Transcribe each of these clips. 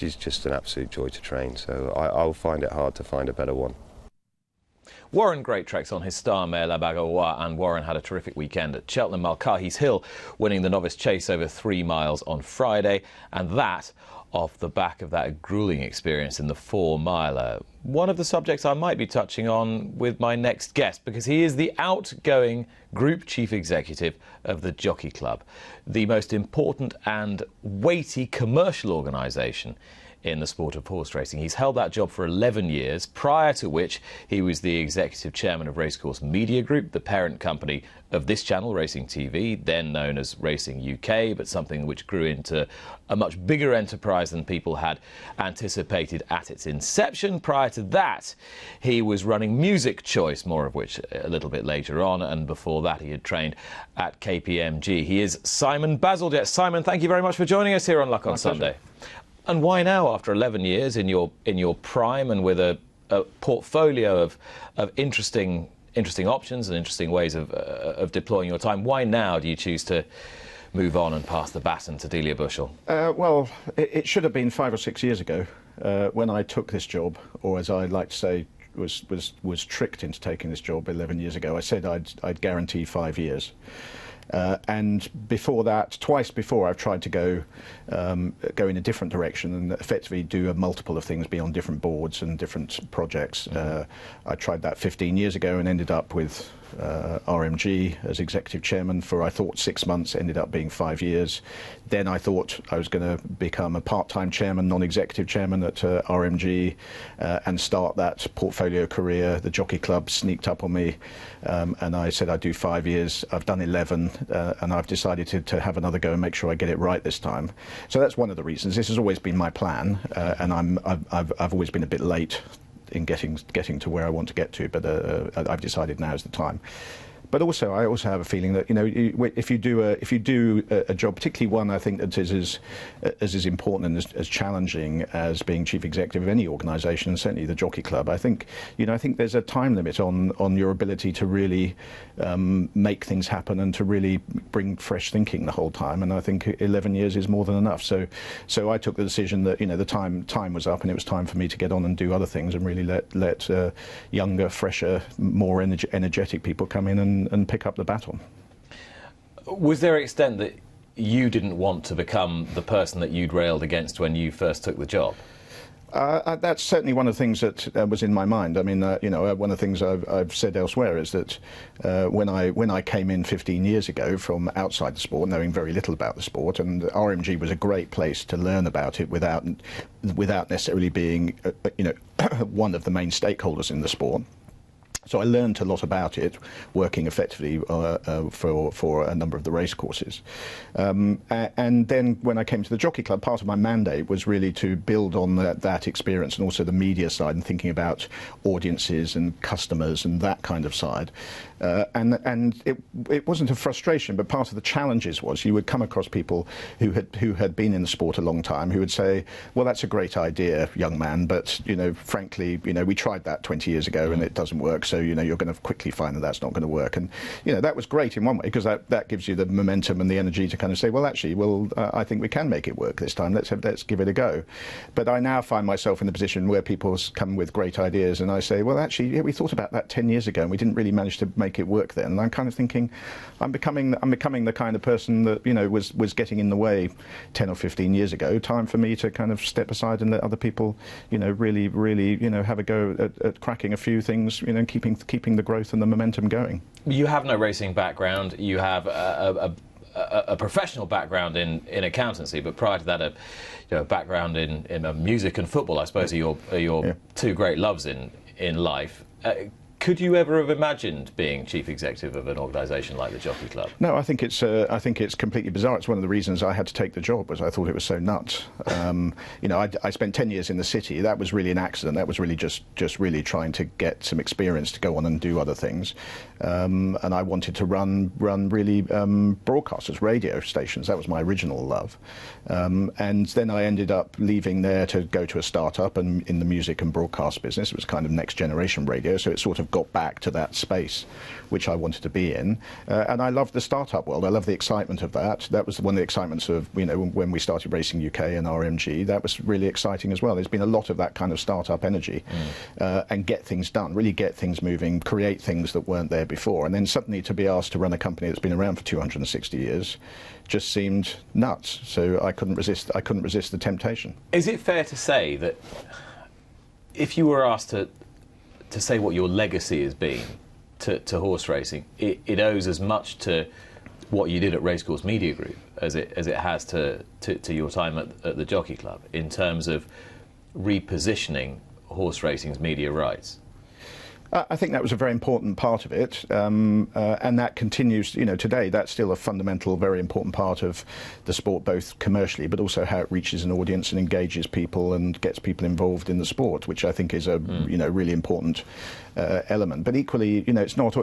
She's just an absolute joy to train, so I'll find it hard to find a better one. Warren Greatrex on his star mare La Bagawa, and Warren had a terrific weekend at Cheltenham Mulcahy's Hill, winning the novice chase over 3 miles on Friday, and that off the back of that gruelling experience in the 4-miler. One of the subjects I might be touching on with my next guest, because he is the outgoing Group Chief Executive of the Jockey Club, the most important and weighty commercial organisation in the sport of horse racing. He's held that job for 11 years, prior to which he was the executive chairman of Racecourse Media Group, the parent company of this channel, Racing TV, then known as Racing UK, but something which grew into a much bigger enterprise than people had anticipated at its inception. Prior to that, he was running Music Choice, more of which a little bit later on, and before that he had trained at KPMG. He is Simon Bazalgette. Simon, thank you very much for joining us here on Luck on Sunday. And why now, after 11 years in your prime and with a portfolio of interesting options and interesting ways of deploying your time, why now do you choose to move on and pass the baton to Delia Bushell? Well, it should have been 5 or 6 years ago when I took this job, or as I like to say, was tricked into taking this job 11 years ago. I said I'd guarantee 5 years. And before that, twice before, I've tried to go in a different direction and effectively do a multiple of things, be on different boards and different projects. I tried that 15 years ago and ended up with RMG as executive chairman for, I thought, 6 months, ended up being 5 years. Then I thought I was going to become a part-time chairman, non-executive chairman at RMG and start that portfolio career. The Jockey Club sneaked up on me and I said I'd do 5 years. I've done 11 and I've decided to have another go and make sure I get it right this time. So that's one of the reasons. This has always been my plan and I've always been a bit late in getting to where I want to get to, but I've decided now is the time. But also, I also have a feeling that, you know, if you do a job, particularly one I think that is as important and as challenging as being chief executive of any organisation, and certainly the Jockey Club, I think there's a time limit on your ability to really make things happen and to really bring fresh thinking the whole time. And I think 11 years is more than enough. So I took the decision that, you know, the time was up and it was time for me to get on and do other things and really let younger, fresher, more energetic people come in and pick up the baton. Was there an extent that you didn't want to become the person that you'd railed against when you first took the job? That's certainly one of the things that was in my mind. I mean, you know, one of the things I've said elsewhere is that when I came in 15 years ago from outside the sport, knowing very little about the sport, and RMG was a great place to learn about it without necessarily being, you know, one of the main stakeholders in the sport. So I learned a lot about it, working effectively for a number of the race courses. And then when I came to the Jockey Club, part of my mandate was really to build on that experience and also the media side and thinking about audiences and customers and that kind of side. And it wasn't a frustration, but part of the challenges was you would come across people who had been in the sport a long time who would say, well, that's a great idea, young man, but, you know, frankly, you know, we tried that 20 years ago and it doesn't work. So, you know, you're going to quickly find that that's not going to work. And, you know, that was great in one way because that gives you the momentum and the energy to kind of say, well, actually, I think we can make it work this time. Let's give it a go. But I now find myself in the position where people come with great ideas and I say, well, actually, yeah, we thought about that 10 years ago and we didn't really manage to make it work then. And I'm kind of thinking, I'm becoming the kind of person that, you know, was getting in the way 10 or 15 years ago. Time for me to kind of step aside and let other people, you know, really, you know, have a go at cracking a few things, you know, and keeping the growth and the momentum going. You have no racing background. You have a professional background in accountancy, but prior to that, a background in music and football, I suppose, are your two great loves in life. Could you ever have imagined being chief executive of an organisation like the Jockey Club? No, I think it's completely bizarre. It's one of the reasons I had to take the job, was I thought it was so nuts. You know, I spent 10 years in the city. That was really an accident. That was really just really trying to get some experience to go on and do other things. And I wanted to run really broadcasters, radio stations. That was my original love. And then I ended up leaving there to go to a startup and in the music and broadcast business. It was kind of next generation radio, so it sort of of got back to that space which I wanted to be in. And I love the startup world. I love the excitement of that. That was one of the excitements of, when we started Racing UK and RMG. That was really exciting as well. There's been a lot of that kind of startup energy and get things done, really get things moving, create things that weren't there before. And then suddenly to be asked to run a company that's been around for 260 years just seemed nuts. So I couldn't resist the temptation. Is it fair to say that if you were asked to say what your legacy has been to horse racing, it owes as much to what you did at Racecourse Media Group as it has to your time at the Jockey Club in terms of repositioning horse racing's media rights? I think that was a very important part of it, and that continues. Today that's still a fundamental, very important part of the sport, both commercially, but also how it reaches an audience and engages people and gets people involved in the sport, which I think is a really important element. But equally, it's not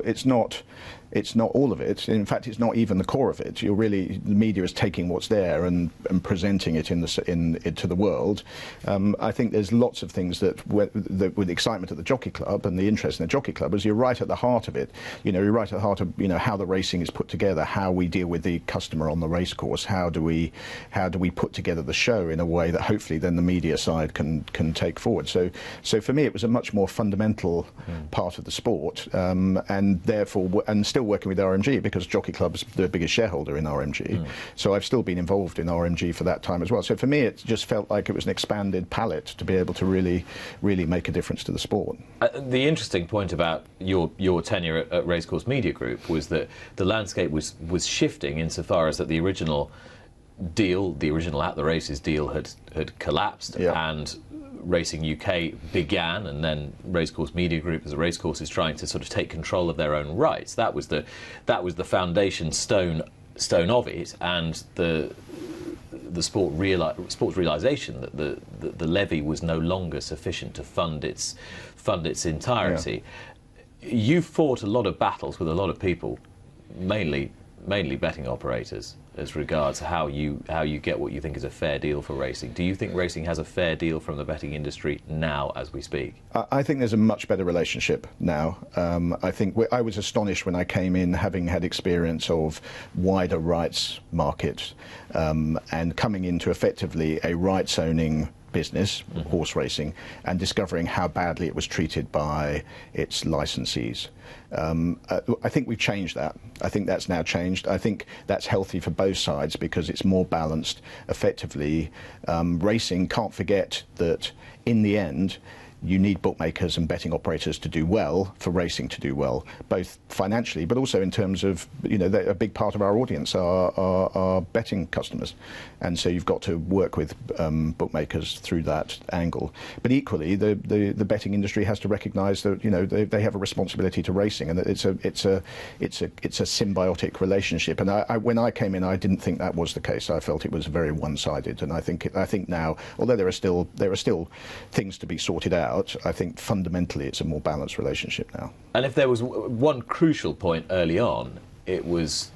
all of it. In fact, it's not even the core of it. The media is taking what's there and presenting it to the world. I think there's lots of things that with the excitement at the Jockey Club and the interest in the Jockey Club is you're right at the heart of it. You're right at the heart of how the racing is put together, how we deal with the customer on the racecourse, how do we put together the show in a way that hopefully then the media side can take forward. So for me, it was a much more fundamental part of the sport, and therefore still working with RMG because Jockey Club's the biggest shareholder in RMG. So I've still been involved in RMG for that time as well. So for me, it just felt like it was an expanded palette to be able to really make a difference to the sport. The interesting point about your tenure at Racecourse Media Group was that the landscape was shifting insofar as that the original deal, the original At the Races deal had collapsed, and Racing UK began, and then Racecourse Media Group as a racecourse is trying to sort of take control of their own rights. That was the foundation stone of it, and the sport's realization that the levy was no longer sufficient to fund its entirety. You fought a lot of battles with a lot of people, mainly betting operators, as regards how you get what you think is a fair deal for racing. Do you think racing has a fair deal from the betting industry now as we speak? I think there's a much better relationship now. I think I was astonished when I came in, having had experience of wider rights markets and coming into effectively a rights-owning business, horse racing, and discovering how badly it was treated by its licensees. I think we've changed that. I think that's now changed. I think that's healthy for both sides because it's more balanced. Effectively, racing can't forget that in the end, you need bookmakers and betting operators to do well for racing to do well, both financially, but also in terms of, a big part of our audience are betting customers. And so you've got to work with bookmakers through that angle. But equally, the betting industry has to recognise that, they have a responsibility to racing and that it's a symbiotic relationship. And when I came in, I didn't think that was the case. I felt it was very one-sided. And I think now, although there are still things to be sorted out, I think fundamentally it's a more balanced relationship now. And if there was one crucial point early on, it was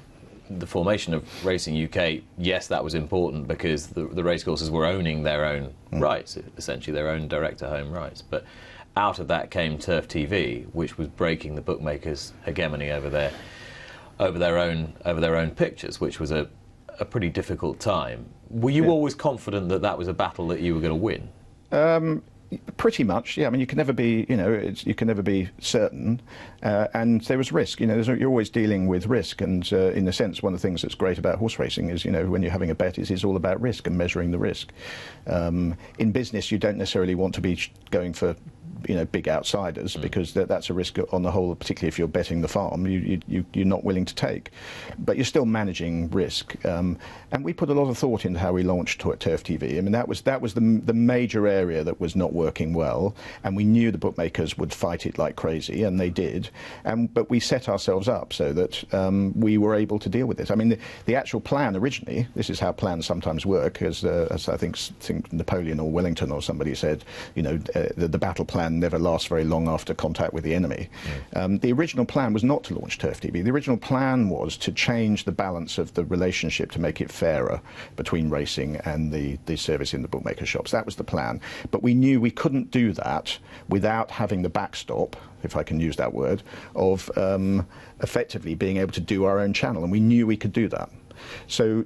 the formation of Racing UK. Yes, that was important because the racecourses were owning their own rights, essentially their own direct-to-home rights. But out of that came Turf TV, which was breaking the bookmakers' hegemony over their own pictures, which was a pretty difficult time. Were you always confident that that was a battle that you were going to win? Pretty much, yeah. I mean, you can never be, you can never be certain, and there was risk. You're always dealing with risk, and in a sense, one of the things that's great about horse racing is, when you're having a bet, it's all about risk and measuring the risk. In business, you don't necessarily want to be going for big outsiders because that's a risk on the whole, particularly if you're betting the farm, you're not willing to take. But you're still managing risk. And we put a lot of thought into how we launched Turf TV. I mean, that was the major area that was not working well, and we knew the bookmakers would fight it like crazy, and they did. But we set ourselves up so that we were able to deal with it. I mean, the actual plan originally, this is how plans sometimes work, as I think Napoleon or Wellington or somebody said, the battle plan plan never lasts very long after contact with the enemy. The original plan was not to launch Turf TV. The original plan was to change the balance of the relationship to make it fairer between racing and the service in the bookmaker shops. That was the plan. But we knew we couldn't do that without having the backstop, if I can use that word, of effectively being able to do our own channel, and we knew we could do that. So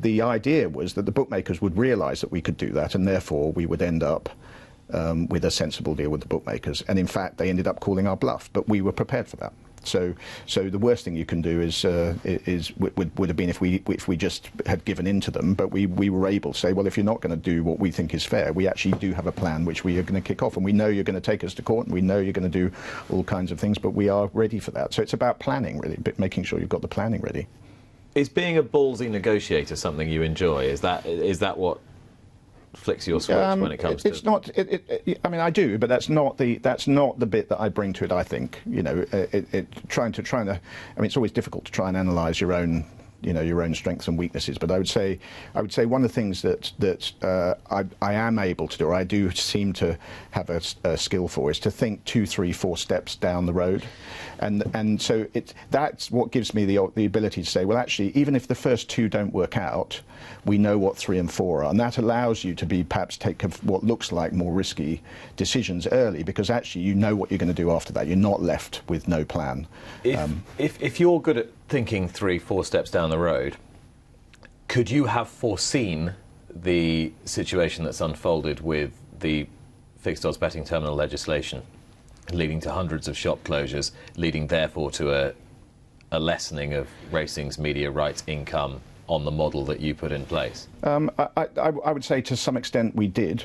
the idea was that the bookmakers would realise that we could do that, and therefore we would end up with a sensible deal with the bookmakers. And in fact, they ended up calling our bluff, but we were prepared for that. So the worst thing you can do would have been if we just had given in to them. But we were able to say, well, if you're not going to do what we think is fair, we actually do have a plan which we are going to kick off, and we know you're going to take us to court, and we know you're going to do all kinds of things, but we are ready for that. So it's about planning, really, making sure you've got the planning ready. Is being a ballsy negotiator something you enjoy? Is that what flicks your switch when it comes to? It's not. I mean, I do, but that's not the bit that I bring to it. I think, you know, trying to. I mean, it's always difficult to try and analyse your own, you know, your own strengths and weaknesses. But I would say one of the things that I am able to do, or I do seem to have a skill for, is to think 2, 3, 4 steps down the road, and so that's what gives me the ability to say, well, actually, even if the first 2 don't work out, we know what 3 and 4 are, and that allows you to perhaps take what looks like more risky decisions early, because actually you know what you're going to do after that. You're not left with no plan. If you're good at thinking 3, 4 steps down the road, could you have foreseen the situation that's unfolded with the fixed odds betting terminal legislation, leading to hundreds of shop closures, leading therefore to a lessening of racing's media rights income on the model that you put in place? I would say to some extent we did.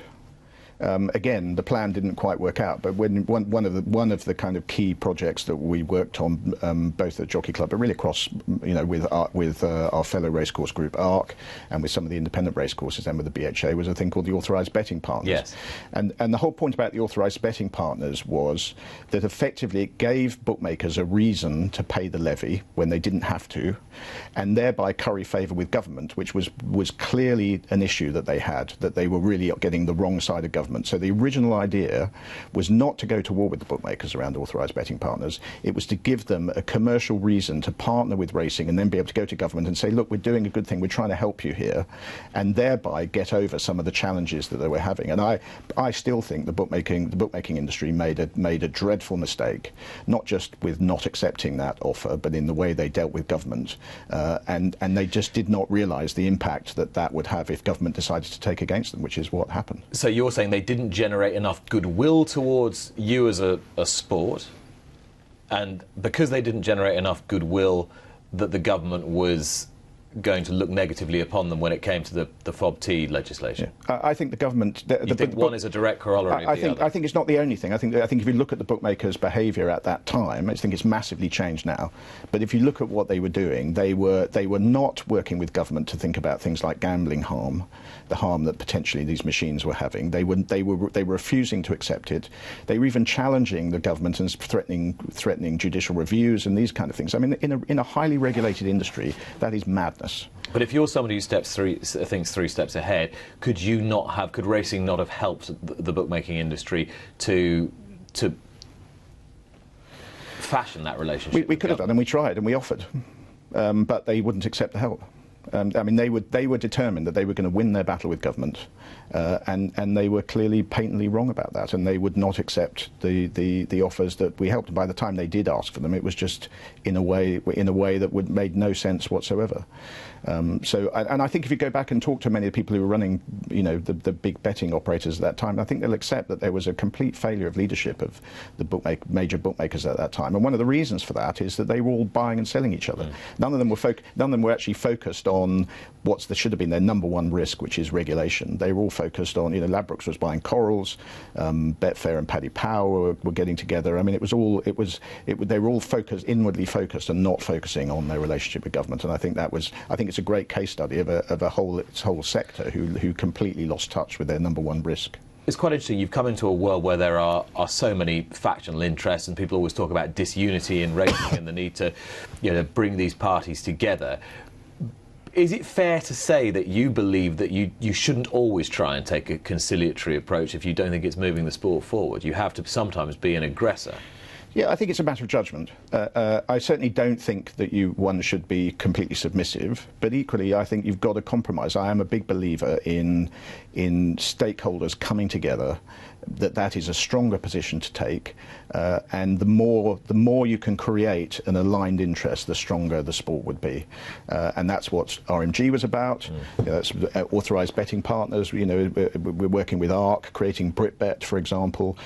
Again, the plan didn't quite work out, but when one of the kind of key projects that we worked on, both at Jockey Club, but really across, you know, with our fellow racecourse group ARC, and with some of the independent racecourses, and with the BHA, was a thing called the authorised betting partners. Yes. And the whole point about the authorised betting partners was that effectively it gave bookmakers a reason to pay the levy when they didn't have to, and thereby curry favour with government, which was clearly an issue that they had, that they were really getting the wrong side of government. So the original idea was not to go to war with the bookmakers around authorised betting partners. It was to give them a commercial reason to partner with racing, and then be able to go to government and say, look, we're doing a good thing, we're trying to help you here, and thereby get over some of the challenges that they were having. And I still think the bookmaking industry made a dreadful mistake, not just with not accepting that offer, but in the way they dealt with government, and they just did not realise the impact that would have if government decided to take against them, which is what happened. So you're saying they didn't generate enough goodwill towards you as a sport, and because they didn't generate enough goodwill, that the government was going to look negatively upon them when it came to the FOB-T legislation? Yeah. I think the government... You think one is a direct corollary of the other? I think it's not the only thing. I think if you look at the bookmakers' behaviour at that time, I think it's massively changed now. But if you look at what they were doing, they were not working with government to think about things like gambling harm, the harm that potentially these machines were having. They were refusing to accept it. They were even challenging the government and threatening judicial reviews and these kind of things. I mean, in a highly regulated industry, that is madness. But if you're somebody who thinks 3 steps ahead, could racing not have helped the bookmaking industry to fashion that relationship? We could have done, and we tried, and we offered, but they wouldn't accept the help. I mean, they were determined that they were going to win their battle with government, and they were clearly patently wrong about that, and they would not accept the offers that we helped. And by the time they did ask for them, it was just in a way that made no sense whatsoever. And I think if you go back and talk to many of the people who were running, you know, the big betting operators at that time, I think they'll accept that there was a complete failure of leadership of the major bookmakers at that time. And one of the reasons for that is that they were all buying and selling each other. Mm. None of them were actually focused on what should have been their number one risk, which is regulation. They were all focused on, you know, Ladbrokes was buying Corals, Betfair and Paddy Power were getting together. I mean, they were all inwardly focused and not focusing on their relationship with government. And I think it's a great case study of a whole sector who completely lost touch with their number one risk. It's quite interesting. You've come into a world where there are so many factional interests, and people always talk about disunity in racing and the need to, you know, bring these parties together. Is it fair to say that you believe that you shouldn't always try and take a conciliatory approach if you don't think it's moving the sport forward? You have to sometimes be an aggressor. Yeah, I think it's a matter of judgment. I certainly don't think that one should be completely submissive, but equally I think you've got to compromise. I am a big believer in stakeholders coming together, that is a stronger position to take, and the more you can create an aligned interest, the stronger the sport would be, and that's what RMG was about. That's authorised betting partners. We're working with ARC, creating BritBet, for example,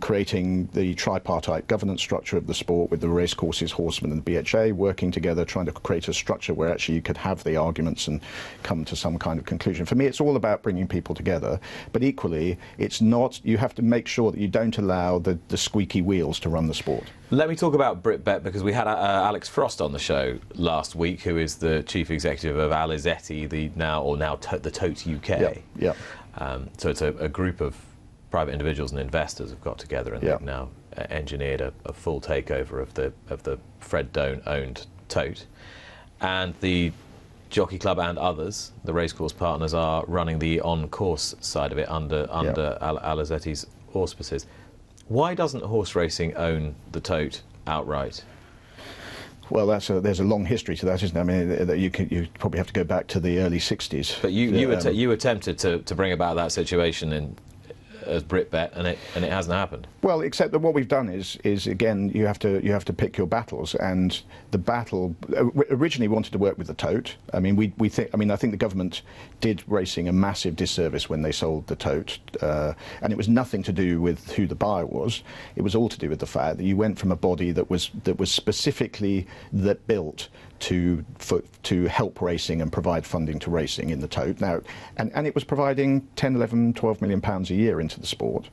creating the tripartite governance structure of the sport with the racecourses, horsemen, and the BHA working together, trying to create a structure where actually you could have the arguments and come to some kind of conclusion. For me, it's all about bringing people together, but equally, it's not. You have to make sure that you don't allow the squeaky wheels to run the sport. Let me talk about BritBet, because we had Alex Frost on the show last week, who is the chief executive of Bazalgette, the Tote UK. Yeah. So it's a group of private individuals and investors have got together, and they've now engineered a full takeover of the Fred Doan owned Tote, and the Jockey Club and others, the racecourse partners, are running the on-course side of it under Bazalgette's auspices. Why doesn't horse racing own the Tote outright? Well, there's a long history to that, isn't there? I mean, you probably have to go back to the early '60s. But you attempted to bring about that situation as BritBet, and it hasn't happened. Well, except that what we've done is again, you have to pick your battles, and the battle originally wanted to work with the Tote. I mean, I think the government did racing a massive disservice when they sold the Tote, and it was nothing to do with who the buyer was. It was all to do with the fact that you went from a body that was specifically built to help racing and provide funding to racing in the Tote. Now, and it was providing 10, 11, 12 million pounds a year into the sport,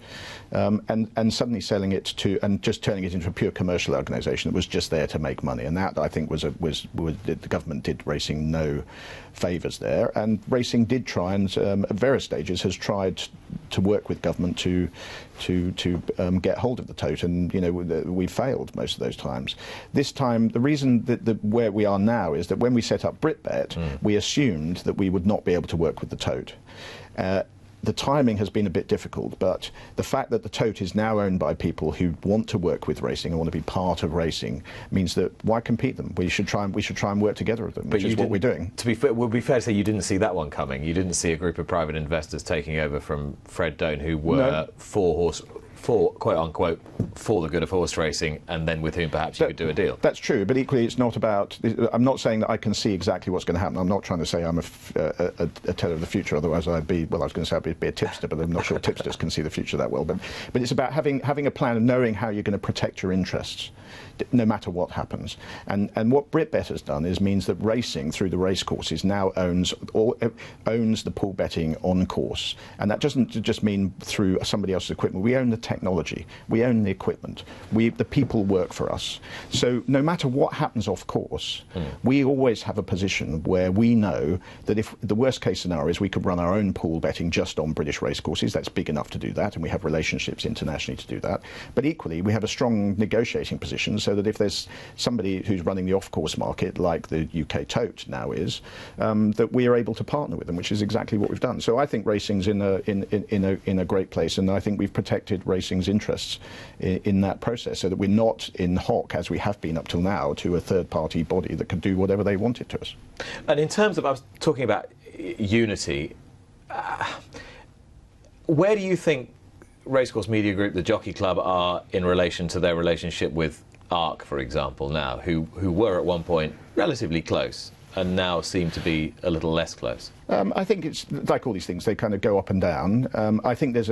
and suddenly selling it and just turning it into a pure commercial organisation that was just there to make money. And that, I think, was the government did racing no favours there, and racing did try, and at various stages has tried to work with government to get hold of the Tote, and we failed most of those times. This time, the reason that where we are now is that when we set up BritBet, we assumed that we would not be able to work with the Tote. The timing has been a bit difficult, but the fact that the Tote is now owned by people who want to work with racing and want to be part of racing means that why compete them? We should try and work together with them, which is what we're doing. To be fair, it would be fair to say you didn't see that one coming. You didn't see a group of private investors taking over from Fred Doan who were for quote unquote for the good of horse racing, and then with whom perhaps you could do a deal. That's true, but equally it's not about. I'm not saying that I can see exactly what's going to happen. I'm not trying to say I'm a teller of the future. Otherwise, I was going to say I'd be a tipster, but I'm not sure tipsters can see the future that well. But it's about having a plan and knowing how you're going to protect your interests, no matter what happens. And what BritBet has done means that racing through the race courses now owns the pool betting on course, and that doesn't just mean through somebody else's equipment. We own the technology, we own the equipment, the people work for us. So no matter what happens off course, we always have a position where we know that if the worst case scenario is we could run our own pool betting just on British race courses, that's big enough to do that, and we have relationships internationally to do that. But equally, we have a strong negotiating position so that if there's somebody who's running the off-course market, like the UK Tote now is, that we are able to partner with them, which is exactly what we've done. So I think racing's in a great place, and I think we've protected racing's interests in that process, so that we're not in hock, as we have been up till now, to a third-party body that could do whatever they wanted to us. And in terms of, I was talking about unity, where do you think Racecourse Media Group, the Jockey Club, are in relation to their relationship with ARC, for example, now, who were at one point relatively close and now seem to be a little less close? I think it's like all these things; they kind of go up and down. I think there's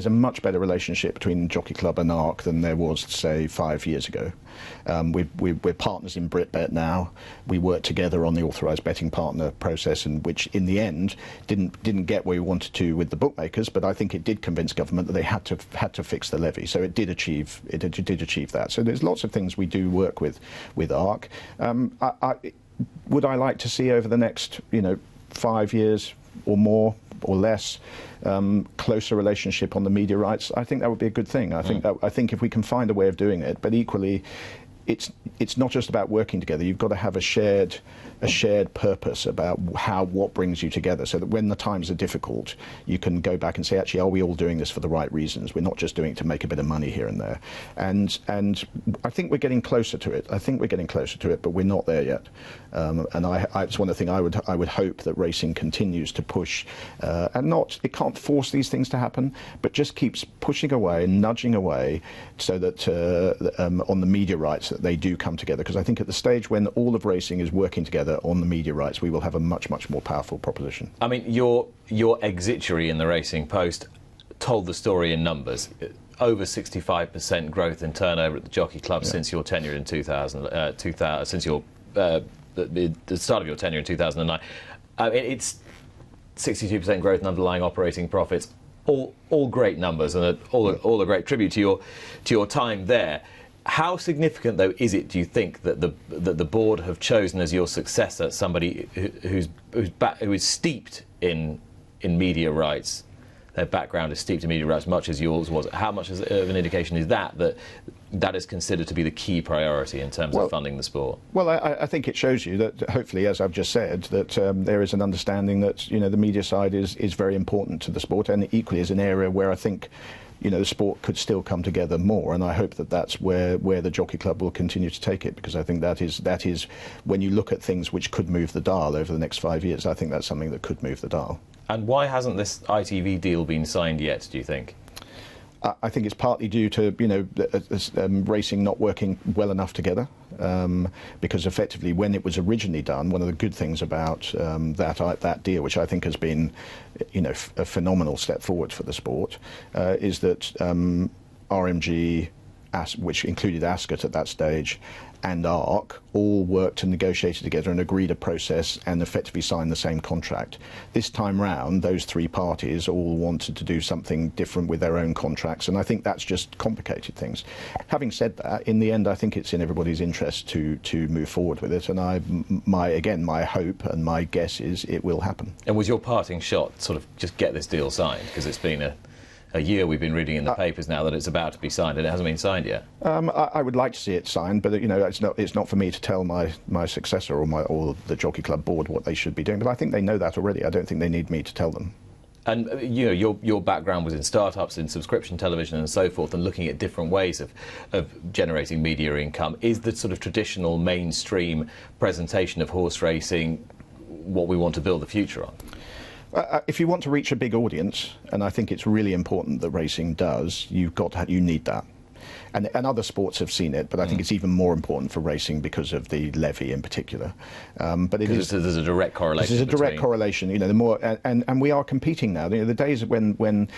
a much better relationship between Jockey Club and ARC than there was, say, 5 years ago. We're partners in BritBet now. We work together on the authorised betting partner process, and which in the end didn't get where we wanted to with the bookmakers, but I think it did convince government that they had to fix the levy. So it did achieve that. So there's lots of things we do work with ARC. Would I like to see over the next 5 years or more or less closer relationship on the media rights? I think that would be a good thing. I think if we can find a way of doing it, but equally it's not just about working together. You've got to have a shared purpose about what brings you together, so that when the times are difficult, you can go back and say, actually, are we all doing this for the right reasons? We're not just doing it to make a bit of money here and there. And I think we're getting closer to it. But we're not there yet. And it's one of the things I would hope that racing continues to push, and it can't force these things to happen, but just keeps pushing away and nudging away, so that on the media rights, that they do come together. Because I think at the stage when all of racing is working together on the media rights, we will have a much more powerful proposition. I mean, your exituary in the Racing Post told the story in numbers. Over 65% growth in turnover at the Jockey Club since your tenure in 2000, since the start of your tenure in 2009. It's 62% growth in underlying operating profits. All great numbers, and all a great tribute to your time there. How significant, though, is it, do you think, that the board have chosen as your successor somebody who is steeped in media rights? Their background is steeped in media rights, much as yours was. How much of an indication is that is considered to be the key priority in terms of funding the sport? Well, I think it shows you that, hopefully, as I've just said, that there is an understanding that the media side is very important to the sport, and equally is an area where I think the sport could still come together more, and I hope that that's where the Jockey Club will continue to take it, because I think that is when you look at things which could move the dial over the next 5 years, I think that's something that could move the dial. And why hasn't this ITV deal been signed yet, do you think? I think it's partly due to racing not working well enough together, because effectively when it was originally done, one of the good things about that deal, which I think has been a phenomenal step forward for the sport, is that RMG, which included Ascot at that stage, and ARC all worked and negotiated together and agreed a process and effectively signed the same contract. This time round, those three parties all wanted to do something different with their own contracts, and I think that's just complicated things. Having said that, in the end, I think it's in everybody's interest to move forward with it, and my hope and my guess is it will happen. And was your parting shot sort of just get this deal signed? Because it's been a year we've been reading in the papers now that it's about to be signed, and it hasn't been signed yet. I would like to see it signed, but it's not for me to tell my successor or the Jockey Club board what they should be doing. But I think they know that already. I don't think they need me to tell them. And your background was in startups, in subscription television, and so forth, and looking at different ways of generating media income. Is the sort of traditional mainstream presentation of horse racing what we want to build the future on? If you want to reach a big audience, and I think it's really important that racing does, you need that. And other sports have seen it, but I think it's even more important for racing because of the levy in particular. But there's a direct correlation. There's a direct correlation. The more and we are competing now. The days when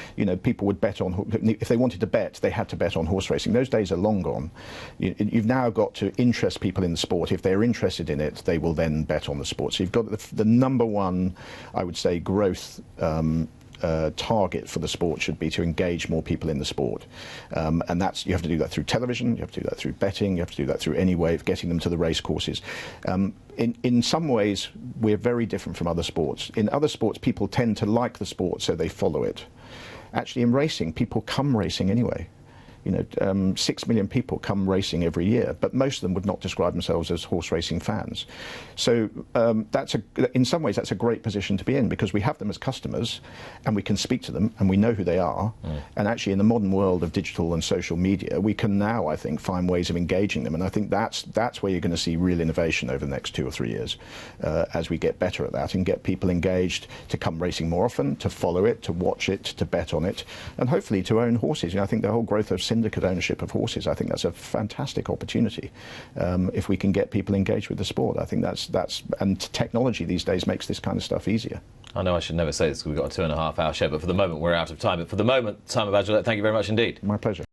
people would bet on, if they wanted to bet, they had to bet on horse racing. Those days are long gone. You've now got to interest people in the sport. If they're interested in it, they will then bet on the sport. So you've got the number one, I would say, growth target for the sport should be to engage more people in the sport, and you have to do that through television, you have to do that through betting, you have to do that through any way of getting them to the racecourses. In some ways, we're very different from other sports. In other sports, people tend to like the sport, so they follow it. Actually, in racing, people come racing anyway. 6 million people come racing every year, but most of them would not describe themselves as horse racing fans. So in some ways, that's a great position to be in, because we have them as customers, and we can speak to them, and we know who they are. And actually, in the modern world of digital and social media, we can now, I think, find ways of engaging them. And I think that's where you're going to see real innovation over the next 2 or 3 years, as we get better at that and get people engaged to come racing more often, to follow it, to watch it, to bet on it, and hopefully to own horses. I think the whole growth of syndicate ownership of horses, I think that's a fantastic opportunity. If we can get people engaged with the sport, I think that's and technology these days makes this kind of stuff easier. I know I should never say this because we've got a 2.5 hour show, but for the moment we're out of time. But for the moment, Simon Bazalgette, thank you very much indeed. My pleasure.